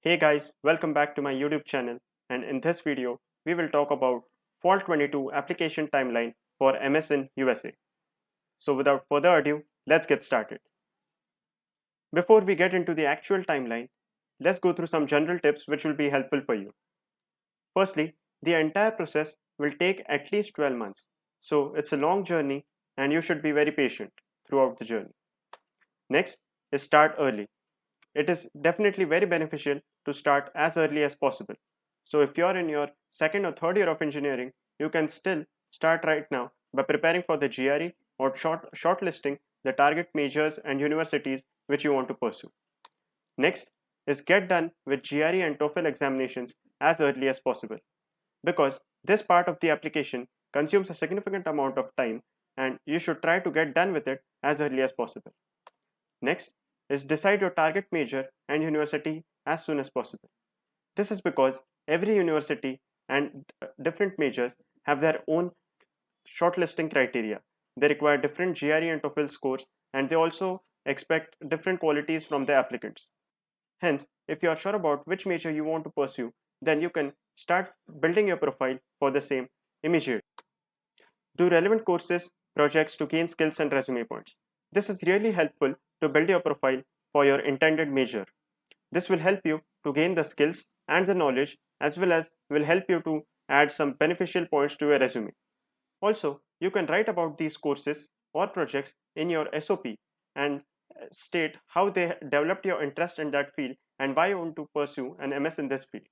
Hey guys, welcome back to my YouTube channel, and in this video we will talk about Fall 22 application timeline for MS in USA. So without further ado, let's get started. Before we get into the actual timeline, let's go through some general tips which will be helpful for you. Firstly, the entire process will take at least 12 months. So it's a long journey and you should be very patient throughout the journey. Next is start early. It is definitely very beneficial to start as early as possible. So if you're in your second or third year of engineering, you can still start right now by preparing for the GRE or shortlisting the target majors and universities which you want to pursue. Next is get done with GRE and TOEFL examinations as early as possible, because this part of the application consumes a significant amount of time and you should try to get done with it as early as possible. Next is decide your target major and university as soon as possible. This is because every university and different majors have their own shortlisting criteria. They require different GRE and TOEFL scores, and they also expect different qualities from the applicants. Hence, if you are sure about which major you want to pursue, then you can start building your profile for the same immediately. Do relevant courses, projects to gain skills and resume points. This is really helpful to build your profile for your intended major. This will help you to gain the skills and the knowledge, as well as will help you to add some beneficial points to your resume. Also, you can write about these courses or projects in your SOP and state how they developed your interest in that field and why you want to pursue an MS in this field.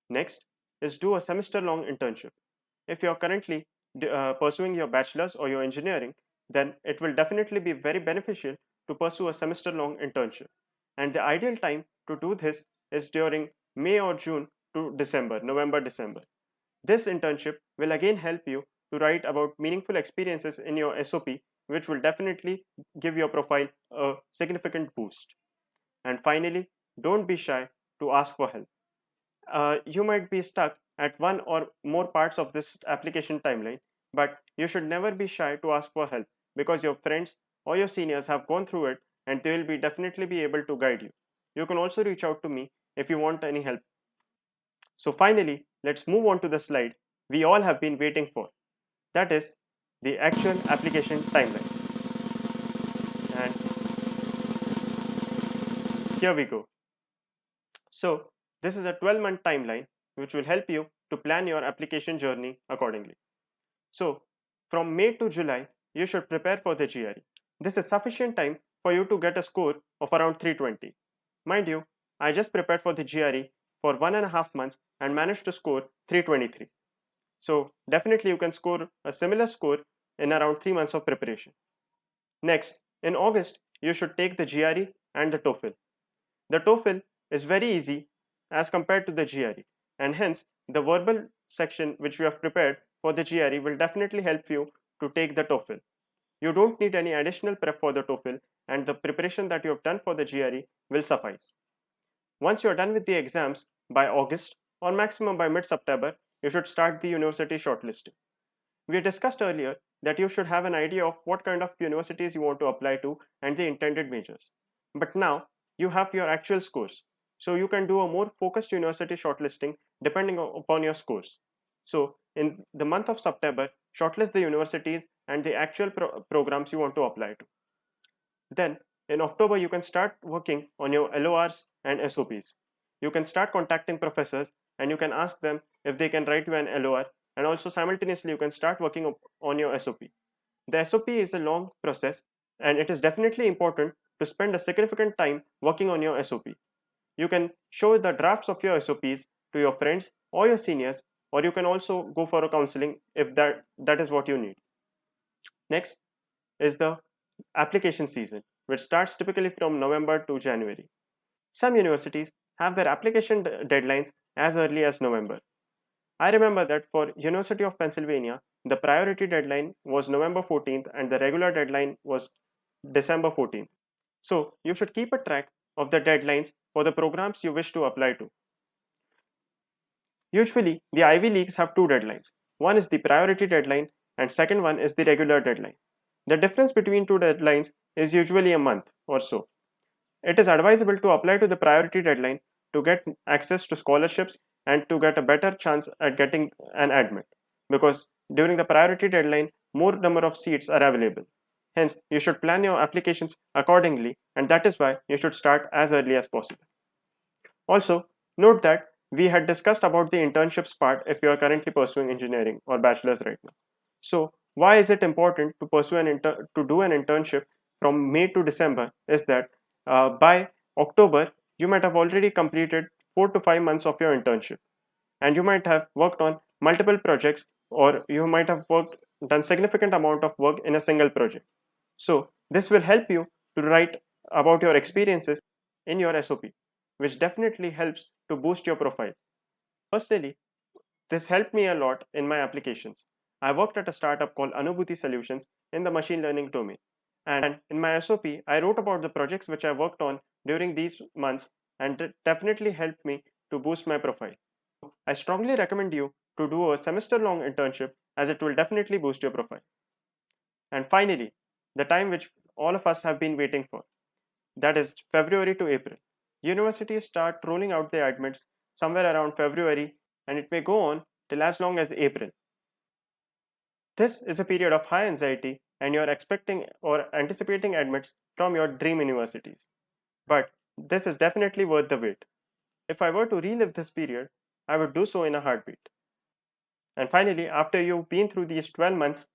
Next is do a semester-long internship. If you are currently pursuing your bachelor's or your engineering, then it will definitely be very beneficial to pursue a semester-long internship. And the ideal time to do this is during May or June to December, November, December. This internship will again help you to write about meaningful experiences in your SOP, which will definitely give your profile a significant boost. And finally, don't be shy to ask for help. You might be stuck at one or more parts of this application timeline, but you should never be shy to ask for help, because your friends or your seniors have gone through it and they will be definitely be able to guide you. You can also reach out to me if you want any help. So finally, let's move on to the slide we all have been waiting for. That is the actual application timeline. And here we go. So this is a 12-month timeline which will help you to plan your application journey accordingly. So from May to July, you should prepare for the GRE. This is sufficient time for you to get a score of around 320. Mind you, I just prepared for the GRE for 1.5 months and managed to score 323. So definitely you can score a similar score in around 3 months of preparation. Next, in August, you should take the GRE and the TOEFL. The TOEFL is very easy as compared to the GRE, and hence the verbal section which you have prepared for the GRE will definitely help you to take the TOEFL. You don't need any additional prep for the TOEFL, and the preparation that you have done for the GRE will suffice. Once you are done with the exams by August or maximum by mid-September, you should start the university shortlisting. We discussed earlier that you should have an idea of what kind of universities you want to apply to and the intended majors. But now you have your actual scores, so you can do a more focused university shortlisting depending upon your scores. So in the month of September, shortlist the universities and the actual programs you want to apply to. Then in October, you can start working on your LORs and SOPs. You can start contacting professors and you can ask them if they can write you an LOR, and also simultaneously you can start working on your SOP. The SOP is a long process and it is definitely important to spend a significant time working on your SOP. You can show the drafts of your SOPs to your friends or your seniors, or you can also go for a counseling if that is what you need. Next is the application season, which starts typically from November to January. Some universities have their application deadlines as early as November. I remember that for University of Pennsylvania, the priority deadline was November 14th and the regular deadline was December 14th. So you should keep a track of the deadlines for the programs you wish to apply to. Usually, the Ivy Leagues have two deadlines. One is the priority deadline and second one is the regular deadline. The difference between two deadlines is usually a month or so. It is advisable to apply to the priority deadline to get access to scholarships and to get a better chance at getting an admit, because during the priority deadline, more number of seats are available. Hence, you should plan your applications accordingly, and that is why you should start as early as possible. Also, note that we had discussed about the internships part if you are currently pursuing engineering or bachelor's right now. So, why is it important to pursue to do an internship from May to December? Is that by October you might have already completed 4 to 5 months of your internship, and you might have worked on multiple projects, or you might have done significant amount of work in a single project. So this will help you to write about your experiences in your SOP, which definitely helps to boost your profile. Personally, this helped me a lot in my applications. I worked at a startup called Anubhuti Solutions in the machine learning domain. And in my SOP, I wrote about the projects which I worked on during these months, and it definitely helped me to boost my profile. I strongly recommend you to do a semester long internship, as it will definitely boost your profile. And finally, the time which all of us have been waiting for, that is February to April. Universities start rolling out their admits somewhere around February, and it may go on till as long as April. This is a period of high anxiety, and you're expecting or anticipating admits from your dream universities. But this is definitely worth the wait. If I were to relive this period, I would do so in a heartbeat. And finally, after you've been through these 12 months,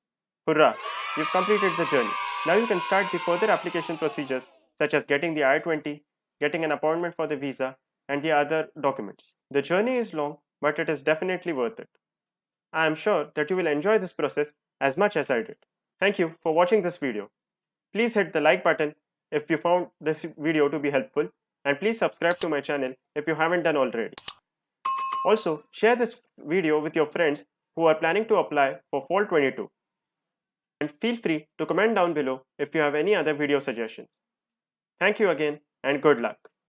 hurrah, you've completed the journey. Now you can start the further application procedures, such as getting the I-20, getting an appointment for the visa, and the other documents. The journey is long, but it is definitely worth it. I am sure that you will enjoy this process as much as I did. Thank you for watching this video. Please hit the like button if you found this video to be helpful, and please subscribe to my channel if you haven't done already. Also, share this video with your friends who are planning to apply for Fall 22. And feel free to comment down below if you have any other video suggestions. Thank you again, and good luck.